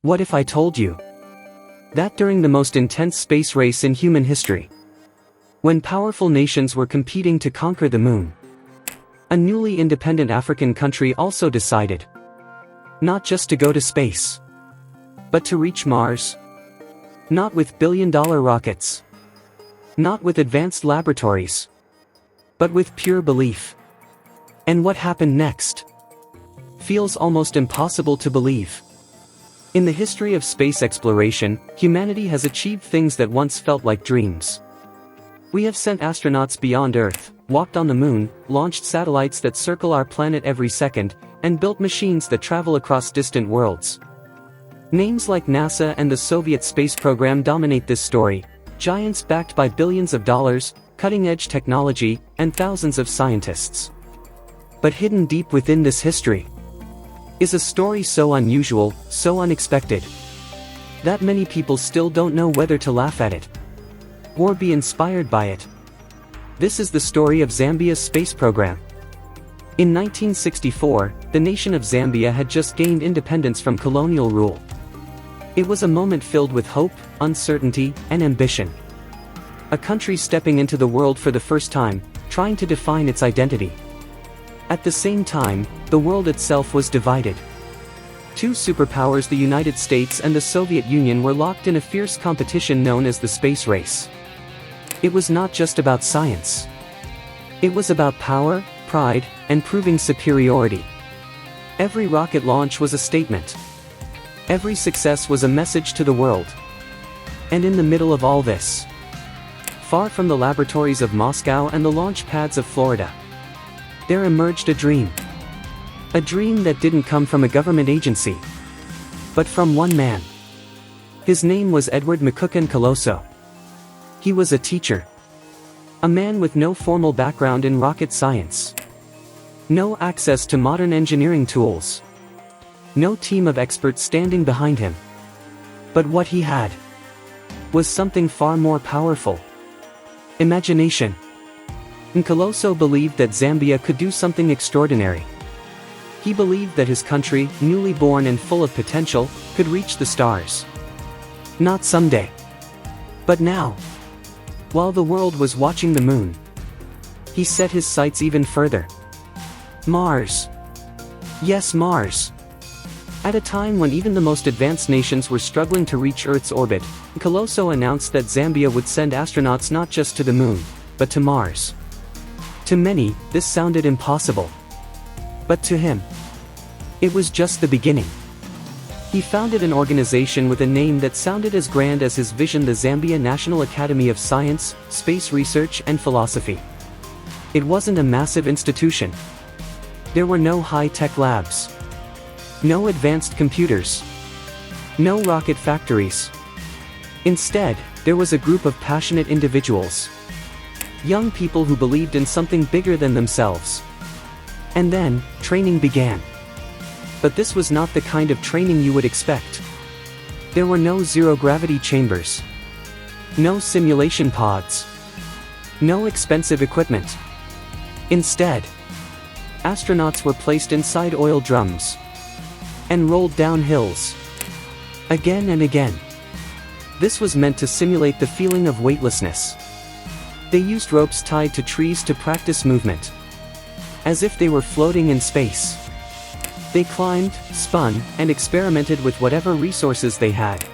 What if I told you that during the most intense space race in human history, when powerful nations were competing to conquer the moon, a newly independent African country also decided not just to go to space, but to reach Mars? Not with billion-dollar rockets, not with advanced laboratories, but with pure belief. And what happened next feels almost impossible to believe. In the history of space exploration, humanity has achieved things that once felt like dreams. We have sent astronauts beyond Earth, walked on the moon, launched satellites that circle our planet every second, and built machines that travel across distant worlds. Names like NASA and the Soviet space program dominate this story, giants backed by billions of dollars, cutting-edge technology, and thousands of scientists. But hidden deep within this history is a story so unusual, so unexpected, that many people still don't know whether to laugh at it or be inspired by it. This is the story of Zambia's space program. In 1964, the nation of Zambia had just gained independence from colonial rule. It was a moment filled with hope, uncertainty, and ambition. A country stepping into the world for the first time, trying to define its identity. At the same time, the world itself was divided. Two superpowers, the United States and the Soviet Union, were locked in a fierce competition known as the space race. It was not just about science. It was about power, pride, and proving superiority. Every rocket launch was a statement. Every success was a message to the world. And in the middle of all this, far from the laboratories of Moscow and the launch pads of Florida, there emerged a dream. A dream that didn't come from a government agency, but from one man. His name was Edward Makuka Nkoloso. He was a teacher. A man with no formal background in rocket science. No access to modern engineering tools. No team of experts standing behind him. But what he had was something far more powerful. Imagination. Nkoloso believed that Zambia could do something extraordinary. He believed that his country, newly born and full of potential, could reach the stars. Not someday, but now. While the world was watching the moon, he set his sights even further. Mars. Yes, Mars. At a time when even the most advanced nations were struggling to reach Earth's orbit, Nkoloso announced that Zambia would send astronauts not just to the moon, but to Mars. To many, this sounded impossible. But to him, it was just the beginning. He founded an organization with a name that sounded as grand as his vision, the Zambia National Academy of Science, Space Research and Philosophy. It wasn't a massive institution. There were no high-tech labs. No advanced computers. No rocket factories. Instead, there was a group of passionate individuals. Young people who believed in something bigger than themselves. And then, training began. But this was not the kind of training you would expect. There were no zero-gravity chambers. No simulation pods. No expensive equipment. Instead, astronauts were placed inside oil drums and rolled down hills. Again and again. This was meant to simulate the feeling of weightlessness. They used ropes tied to trees to practice movement, as if they were floating in space. They climbed, spun, and experimented with whatever resources they had.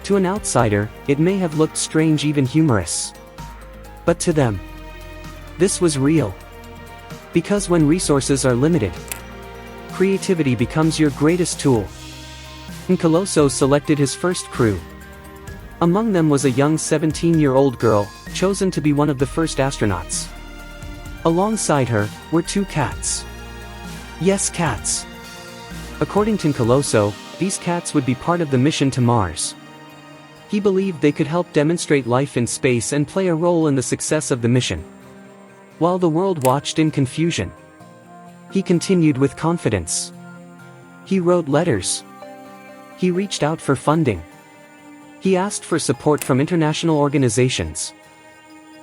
To an outsider, it may have looked strange, even humorous. But to them, this was real. Because when resources are limited, creativity becomes your greatest tool. Nkoloso selected his first crew. Among them was a young 17-year-old girl, chosen to be one of the first astronauts. Alongside her were two cats. Yes, cats. According to Nkoloso, these cats would be part of the mission to Mars. He believed they could help demonstrate life in space and play a role in the success of the mission. While the world watched in confusion, he continued with confidence. He wrote letters. He reached out for funding. He asked for support from international organizations.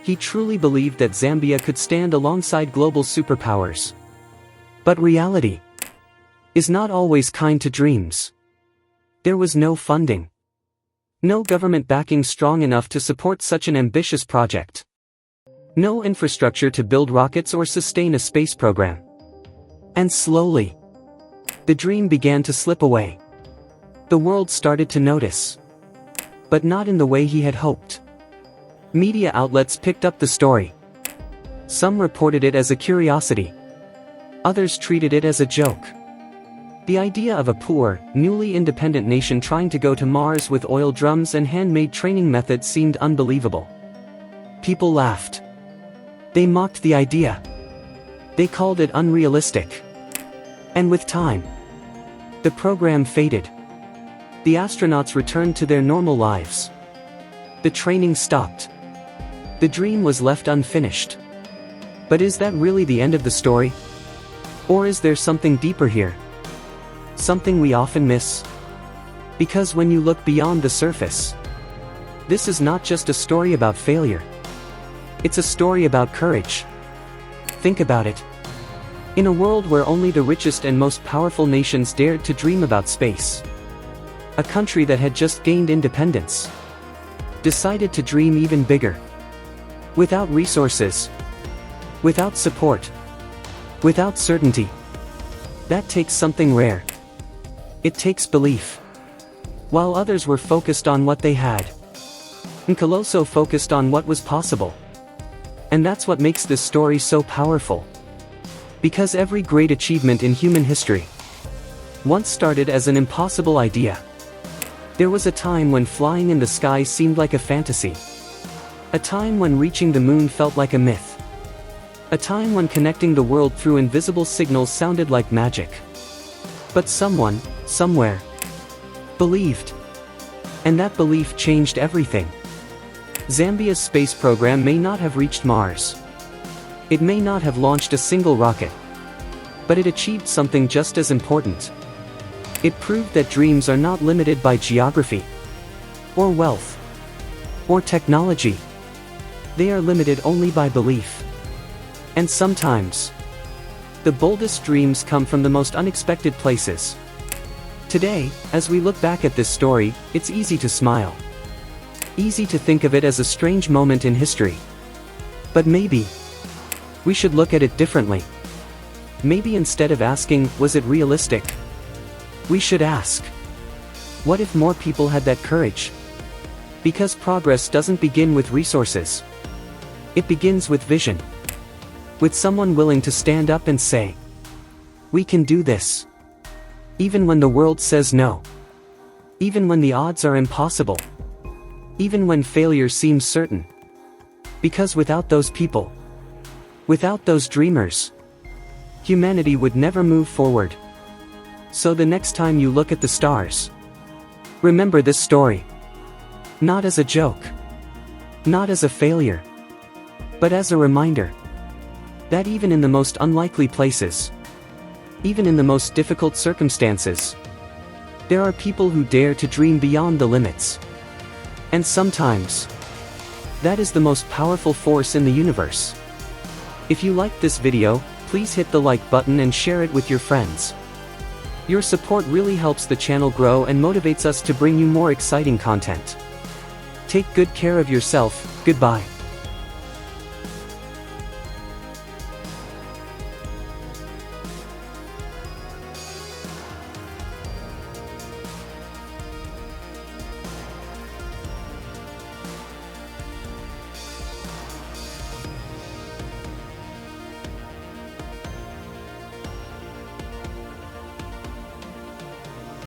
He truly believed that Zambia could stand alongside global superpowers. But reality is not always kind to dreams. There was no funding. No government backing strong enough to support such an ambitious project. No infrastructure to build rockets or sustain a space program. And slowly, the dream began to slip away. The world started to notice. But not in the way he had hoped. Media outlets picked up the story. Some reported it as a curiosity. Others treated it as a joke. The idea of a poor, newly independent nation trying to go to Mars with oil drums and handmade training methods seemed unbelievable. People laughed. They mocked the idea. They called it unrealistic. And with time, the program faded. The astronauts returned to their normal lives. The training stopped. The dream was left unfinished. But is that really the end of the story? Or is there something deeper here? Something we often miss? Because when you look beyond the surface, this is not just a story about failure. It's a story about courage. Think about it. In a world where only the richest and most powerful nations dared to dream about space, a country that had just gained independence decided to dream even bigger. Without resources, without support, without certainty. That takes something rare. It takes belief. While others were focused on what they had, Nkoloso focused on what was possible. And that's what makes this story so powerful. Because every great achievement in human history once started as an impossible idea. There was a time when flying in the sky seemed like a fantasy. A time when reaching the moon felt like a myth. A time when connecting the world through invisible signals sounded like magic. But someone, somewhere, believed. And that belief changed everything. Zambia's space program may not have reached Mars. It may not have launched a single rocket. But it achieved something just as important. It proved that dreams are not limited by geography, or wealth, or technology. They are limited only by belief. And sometimes, the boldest dreams come from the most unexpected places. Today, as we look back at this story, it's easy to smile. Easy to think of it as a strange moment in history. But maybe, we should look at it differently. Maybe instead of asking, was it realistic? We should ask, what if more people had that courage? Because progress doesn't begin with resources. It begins with vision. With someone willing to stand up and say, we can do this. Even when the world says no. Even when the odds are impossible. Even when failure seems certain. Because without those people, without those dreamers, humanity would never move forward. So the next time you look at the stars, remember this story. Not as a joke. Not as a failure. But as a reminder that even in the most unlikely places, even in the most difficult circumstances, there are people who dare to dream beyond the limits. And sometimes, that is the most powerful force in the universe. If you liked this video, please hit the like button and share it with your friends. Your support really helps the channel grow and motivates us to bring you more exciting content. Take good care of yourself. Goodbye.